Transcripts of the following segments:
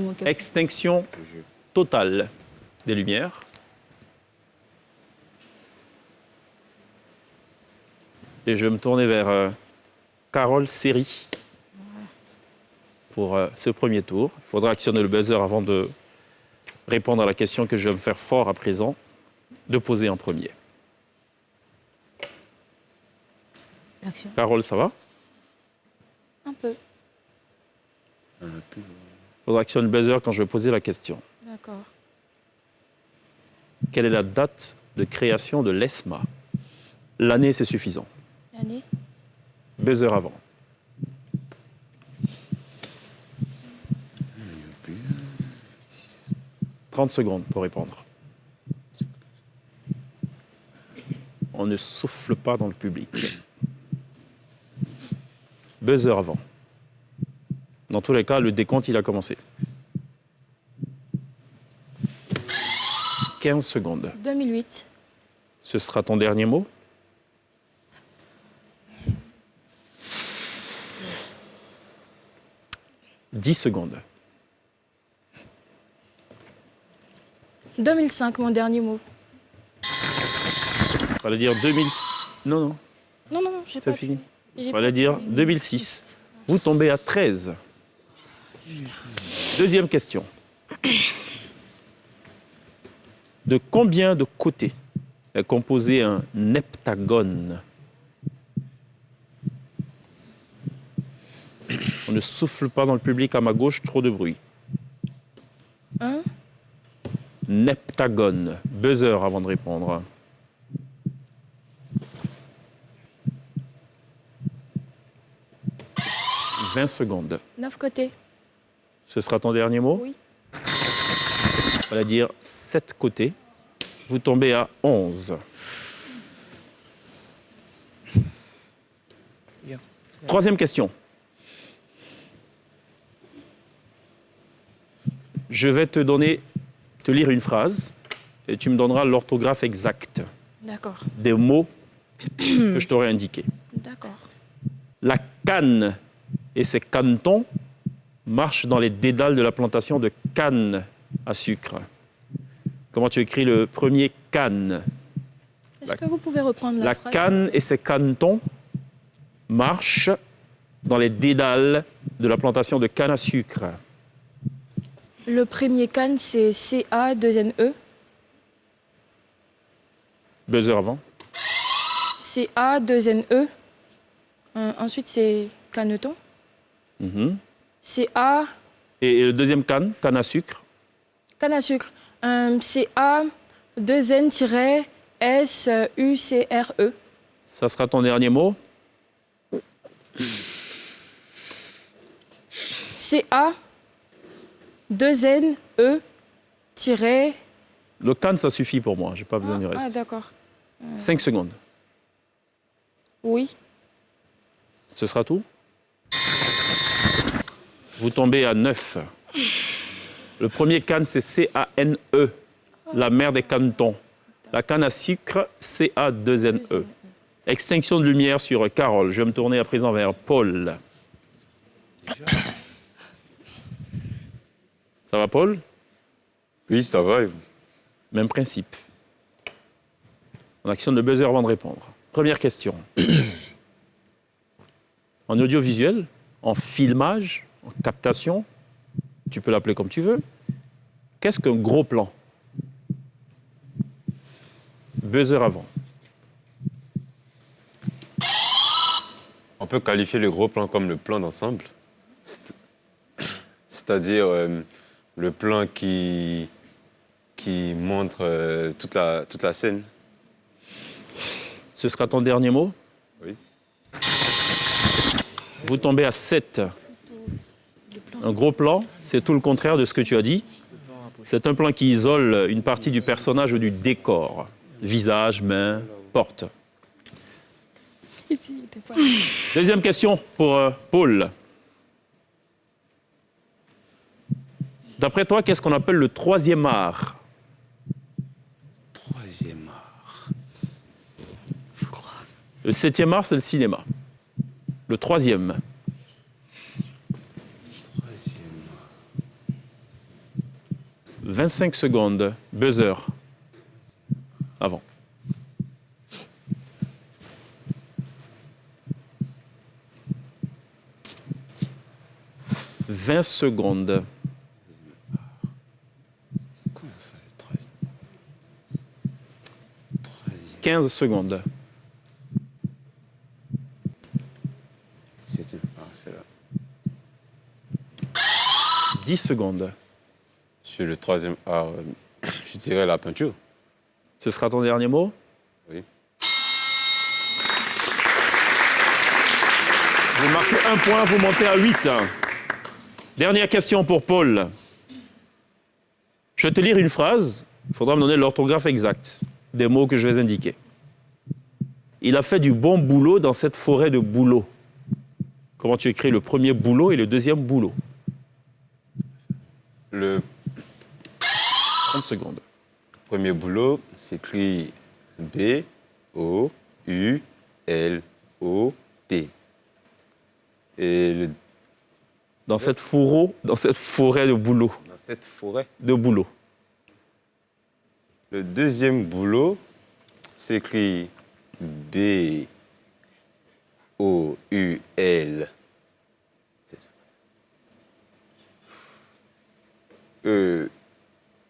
mon capitaine. Extinction totale des lumières. Et je vais me tourner vers Carole Seri pour ce premier tour. Il faudra actionner le buzzer avant de répondre à la question que je vais me faire fort à présent de poser en premier. Action. Carole, ça va? Un peu. Il faudra actionner le buzzer quand je vais poser la question. D'accord. Quelle est la date de création de l'ESMA? L'année, c'est suffisant. L'année? Buzzer avant. « 30 secondes pour répondre. On ne souffle pas dans le public. Buzzer avant. Dans tous les cas, le décompte, il a commencé. 15 secondes. 2008. Ce sera ton dernier mot? « 10 secondes. 2005, mon dernier mot. Il fallait dire 2006. Non, Non, j'ai c'est pas fini. J'ai Il pas fallait dire fini. 2006. Vous tombez à 13. Deuxième question. De combien de côtés est composé un heptagone? On ne souffle pas dans le public à ma gauche, trop de bruit. Un, Heptagone. Buzzer avant de répondre. « 20 secondes. 9 côtés. Ce sera ton dernier mot? Oui. On va dire 7 côtés. Vous tombez à 11. Troisième question. Je vais te lire une phrase et tu me donneras l'orthographe exacte D'accord. des mots que je t'aurai indiqués. D'accord. La canne et ses canetons marchent dans les dédales de la plantation de canne à sucre. Comment tu écris le premier canne? Est-ce que vous pouvez reprendre la La phrase? canne et ses canetons marchent dans les dédales de la plantation de canne à sucre. Le premier can, c'est CA2NE. Buzzer avant. CA2NE. Ensuite, c'est caneton. Mhm. CA, Et le deuxième canne à sucre. canne à sucre. CA2N-SUCRE. Ça sera ton dernier mot. CA2NE- Le canne, ça suffit pour moi. Je n'ai pas besoin du Ah, reste. d'accord. 5 secondes. Oui. Ce sera tout. Vous tombez à 9. Le premier canne, c'est C-A-N-E, la mère des canetons. La canne à sucre, C-A-2-N-E. Extinction de lumière sur Carole. Je vais me tourner à présent vers Paul. Ça va, Paul? Oui, ça va. Et vous? Même principe. On actionne le buzzer avant de répondre. Première question. En audiovisuel, en filmage, en captation, tu peux l'appeler comme tu veux. Qu'est-ce qu'un gros plan? Buzzer avant. On peut qualifier le gros plan comme le plan d'ensemble. C'est-à-dire le plan qui montre toute la scène. Ce sera ton dernier mot? Oui. Vous tombez à 7. Un gros plan, c'est tout le contraire de ce que tu as dit. C'est un plan qui isole une partie du personnage ou du décor. Visage, main, porte. Deuxième question pour Paul. D'après toi, qu'est-ce qu'on appelle le troisième art? Troisième art. Le septième art, c'est le cinéma. Le troisième. Troisième art. 25 secondes. Buzzer. Avant. 20 secondes. Comment ça, le 13e 15 secondes. C'est là. 10 secondes. Sur le 3e art, je dirais la peinture. Ce sera ton dernier mot? Oui. Vous marquez 1 point, vous montez à 8. Dernière question pour Paul. Je vais te lire une phrase. Il faudra me donner l'orthographe exacte des mots que je vais indiquer. Il a fait du bon boulot dans cette forêt de bouleaux. Comment tu écris le premier boulot et le deuxième boulot? Le 30 secondes. premier boulot s'écrit B-O-U-L-O-T. Et Dans cette forêt de bouleaux. dans cette forêt, De bouleaux. le deuxième boulot s'écrit B-O-U-L.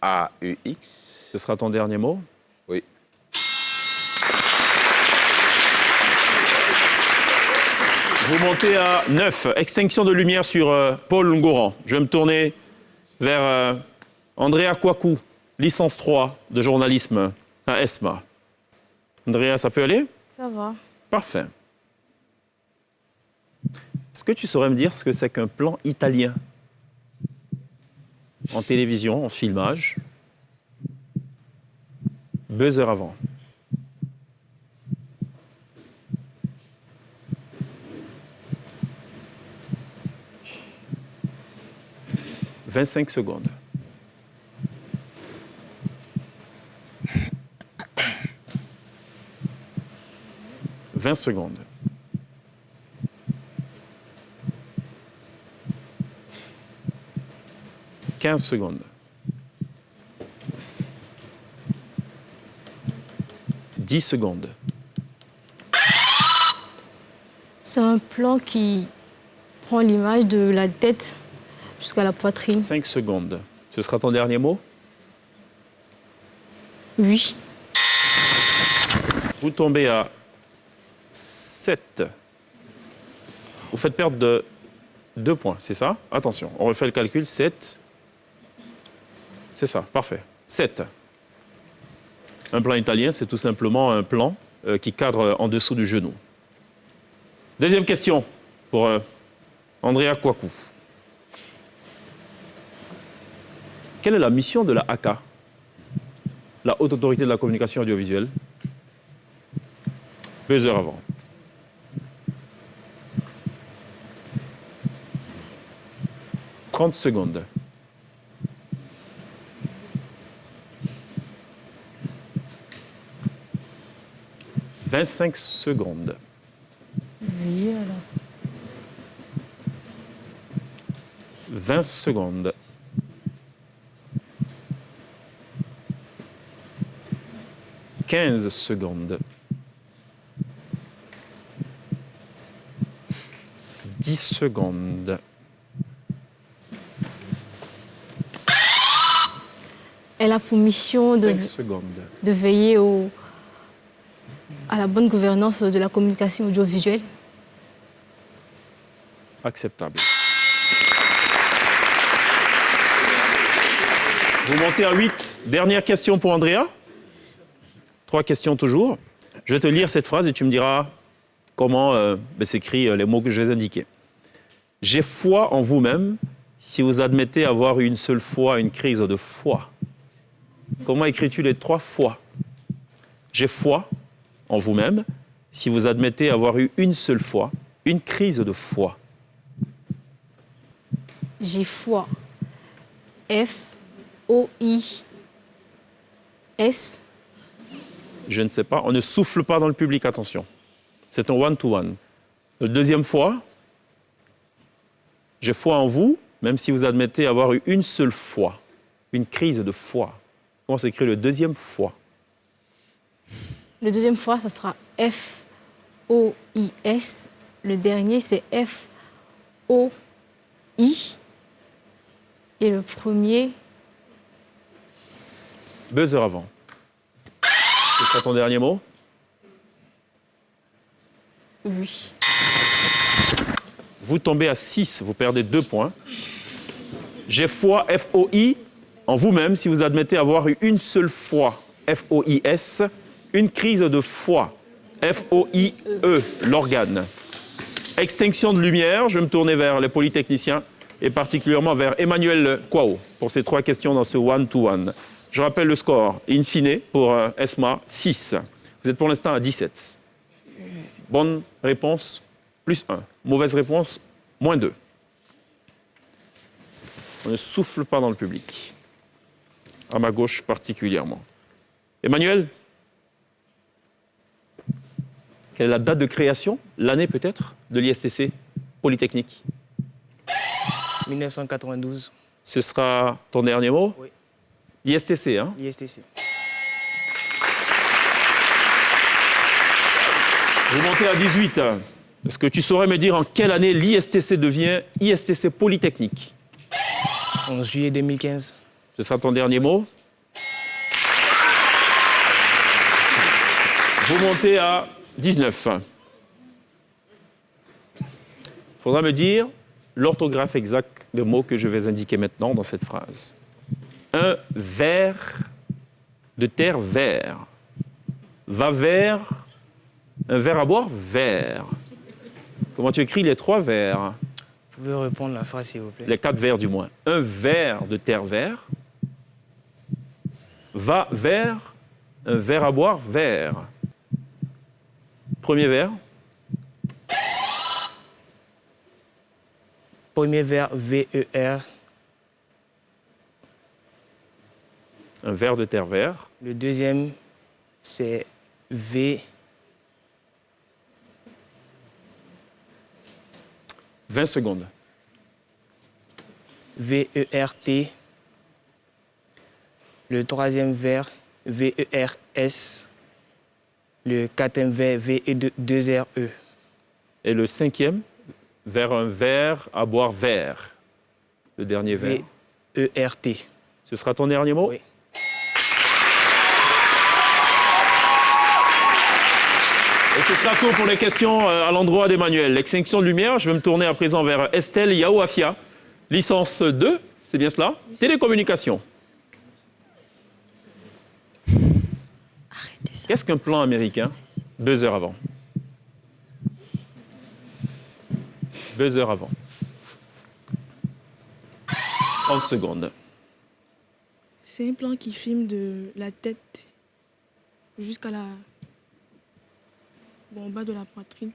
E-A-U-X. Ce sera ton dernier mot? Oui. Vous montez à 9. Extinction de lumière sur Paul Ngouran. Je vais me tourner vers Andrea Kwaku, licence 3 de journalisme à ESMA. Andrea, ça peut aller? Ça va. Parfait. Est-ce que tu saurais me dire ce que c'est qu'un plan italien? En télévision, en filmage. Buzzer avant. « 25 secondes. « 20 secondes. 15 secondes. 10 secondes. C'est un plan qui prend l'image de la tête jusqu'à la poitrine. 5 secondes. Ce sera ton dernier mot? Oui. Vous tombez à 7. Vous faites perdre de 2 points, c'est ça? Attention, on refait le calcul. 7. C'est ça, parfait. 7. Un plan italien, c'est tout simplement un plan qui cadre en dessous du genou. Deuxième question pour Andrea Kwaku. Quelle est la mission de la HACA, la Haute Autorité de la Communication Audiovisuelle? Buzzer avant. « 30 secondes. « 25 secondes. Oui, alors. 20 secondes. 15 secondes. 10 secondes. Elle a pour mission 5 secondes. de veiller à la bonne gouvernance de la communication audiovisuelle. Acceptable. Vous montez à 8. Dernière question pour Andrea. 3 questions toujours. Je vais te lire cette phrase et tu me diras comment s'écrit les mots que je vais indiquer. J'ai foi en vous-même si vous admettez avoir eu une seule fois une crise de foi. Comment écris-tu les 3 fois? J'ai foi en vous-même si vous admettez avoir eu une seule fois une crise de foi. J'ai foi. F-O-I-S. Je ne sais pas. On ne souffle pas dans le public, attention. C'est un one-to-one. La deuxième fois, j'ai foi en vous, même si vous admettez avoir eu une seule fois une crise de foi. Comment s'écrit le deuxième foi? Le deuxième fois, ça sera F-O-I-S. Le dernier, c'est F-O-I. Et le premier, Buzzer avant. Ce sera ton dernier mot? oui. Vous tombez à 6, vous perdez 2 points. J'ai foi, F-O-I, en vous-même, si vous admettez avoir eu une seule foi, F-O-I-S, une crise de foi, F-O-I-E, l'organe. Extinction de lumière, je vais me tourner vers les polytechniciens et particulièrement vers Emmanuel Kwao pour ces 3 questions dans ce one-to-one. Je rappelle le score, in fine, pour Esma, 6. Vous êtes pour l'instant à 17. Bonne réponse, plus 1. Mauvaise réponse, moins 2. On ne souffle pas dans le public. À ma gauche particulièrement. Emmanuel, quelle est la date de création, l'année peut-être, de l'ISTC Polytechnique? 1992, Ce sera ton dernier mot? Oui. ISTC, hein? ISTC. Vous montez à 18. Est-ce que tu saurais me dire en quelle année l'ISTC devient ISTC Polytechnique? 11 juillet 2015. Ce sera ton dernier mot? Vous montez à 19. Il faudra me dire l'orthographe exacte des mots que je vais indiquer maintenant dans cette phrase. Un ver de terre vert va vers un verre à boire vert. Comment tu écris les 3 vers? Vous pouvez répondre la phrase, s'il vous plaît? Les 4 vers du moins. Un verre de terre vert va vers un verre à boire vert. Premier vers. Premier vers, V-E-R. Un verre de terre vert. Le deuxième, c'est V. 20 secondes. V-E-R-T. Le troisième vers, V-E-R-S. Le quatrième vers, V-E-2-R-E. Et le 5e, vers un verre à boire vert. Le dernier vers. V-E-R-T. Ce sera ton dernier mot? Oui. Et ce sera tout pour les questions à l'endroit d'Emmanuel. L'extinction de lumière, je vais me tourner à présent vers Estelle Yaouafia. Licence 2, c'est bien cela? Télécommunications. Arrêtez ça. Qu'est-ce qu'un plan américain? 2 heures avant. 2 heures avant. 30 secondes. C'est un plan qui filme de la tête jusqu'à la... Bon, en bas de la poitrine.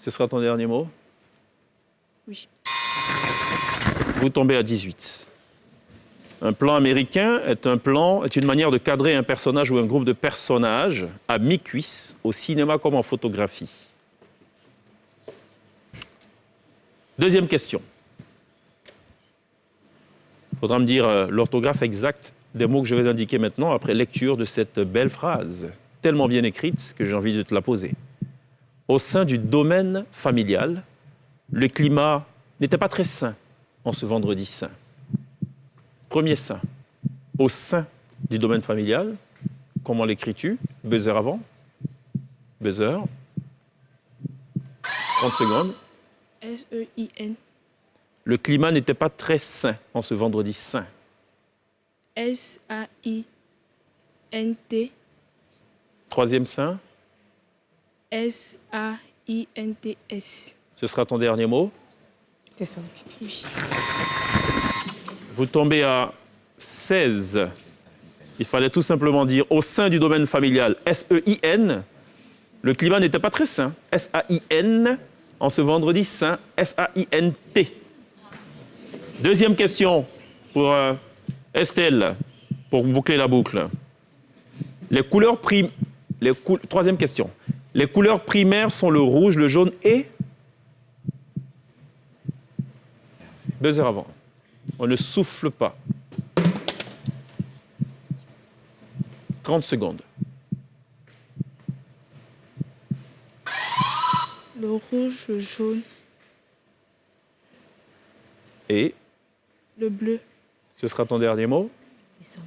Ce sera ton dernier mot? Oui. Vous tombez à 18. Un plan américain est une manière de cadrer un personnage ou un groupe de personnages à mi-cuisse, au cinéma comme en photographie. Deuxième question. Il faudra me dire l'orthographe exacte des mots que je vais indiquer maintenant après lecture de cette belle phrase, tellement bien écrite que j'ai envie de te la poser. Au sein du domaine familial, le climat n'était pas très sain en ce vendredi saint. Premier saint. Au sein du domaine familial, comment l'écris-tu? Buzzer avant? Buzzer. 30 secondes. S-E-I-N. Le climat n'était pas très sain en ce vendredi saint. S-A-I-N-T. Troisième saint, S-A-I-N-T-S. ce sera ton dernier mot. C'est ça. Oui. Vous tombez à 16. Il fallait tout simplement dire au sein du domaine familial, S-E-I-N. Le climat n'était pas très sain. S-A-I-N. En ce vendredi saint, S-A-I-N-T. Deuxième question pour Estelle, pour boucler la boucle. Troisième question. Les couleurs primaires sont le rouge, le jaune et... Buzzer avant. On ne souffle pas. 30 secondes. Le rouge, le jaune, Et le bleu. ce sera ton dernier mot. C'est ça.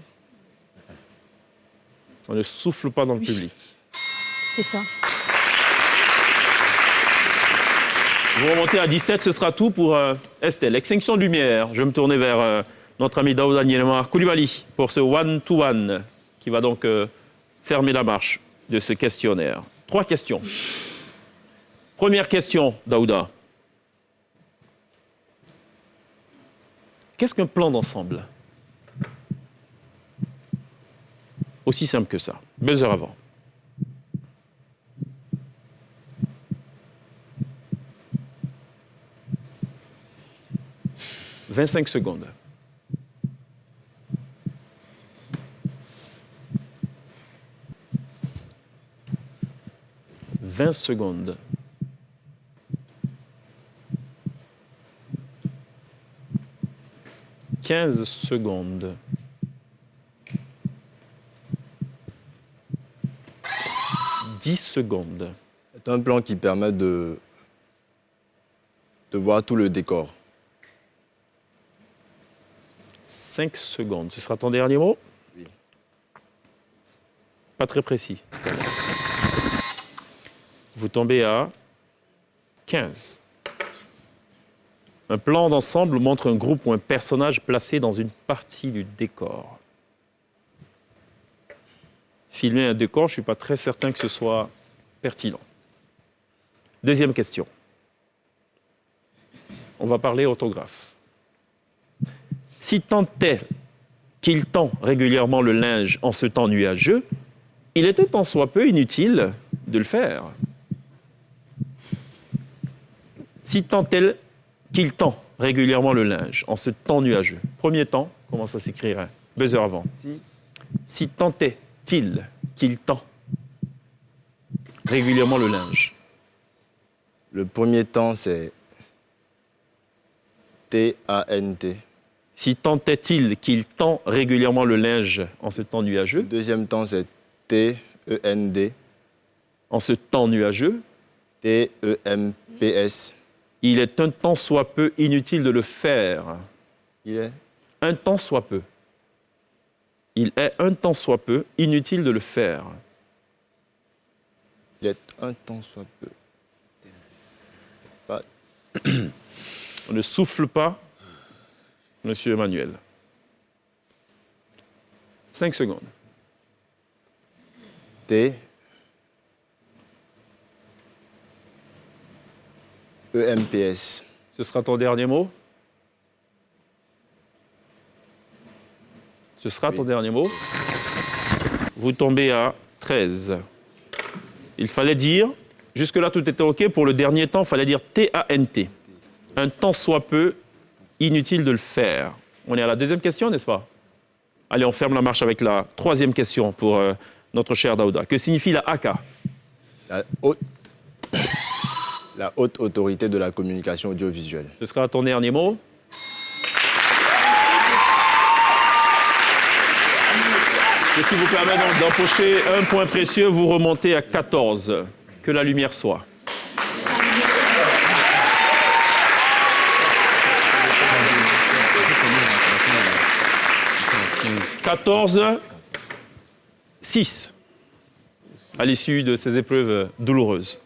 On ne souffle pas dans le public. C'est ça. Vous remontez à 17, ce sera tout pour Estelle. Extinction de lumière. Je vais me tourner vers notre ami Daouda Nielema Koulibaly pour ce one-to-one qui va donc fermer la marche de ce questionnaire. 3 questions. Première question, Daouda. Qu'est-ce qu'un plan d'ensemble? Aussi simple que ça. Buzzer avant. « 25 secondes. « 20 secondes. » 15 secondes. 10 secondes. C'est un plan qui permet de voir tout le décor. 5 secondes. Ce sera ton dernier mot? Oui. Pas très précis. Vous tombez à 15. Un plan d'ensemble montre un groupe ou un personnage placé dans une partie du décor. Filmer un décor, je ne suis pas très certain que ce soit pertinent. Deuxième question. On va parler orthographe. Si tant est qu'il tend régulièrement le linge en ce temps nuageux, il était tant soit peu inutile de le faire. Si tant est qu'il tend régulièrement le linge en ce temps nuageux. Premier temps, comment ça s'écrirait? Buzzer avant. Si tant est-il qu'il tend régulièrement le linge. Le premier temps, c'est T-A-N-T. Si tant est-il qu'il tend régulièrement le linge en ce temps Le nuageux. deuxième temps, c'est T-E-N-D. En ce temps nuageux. T-E-M-P-S. Il est un tant soit peu inutile de le faire. Il est Un tant soit peu. Il est un tant soit peu inutile de le faire. Il est un temps soit peu. Pas- On ne souffle pas, Monsieur Emmanuel. 5 secondes. T. E-M-P-S. Ce sera ton dernier mot? Ce sera ton Oui. dernier mot. Vous tombez à 13. Il fallait dire, jusque-là tout était OK, pour le dernier temps, il fallait dire T-A-N-T. Un temps soit peu, inutile de le faire. On est à la deuxième question, n'est-ce pas? Allez, on ferme la marche avec la troisième question pour notre cher Daouda. Que signifie la ACA? La haute autorité de la communication audiovisuelle. Ce sera ton dernier mot. Ce qui vous permet donc d'empocher un point précieux, vous remontez à 14. Que la lumière soit. « 14-6 à l'issue de ces épreuves douloureuses.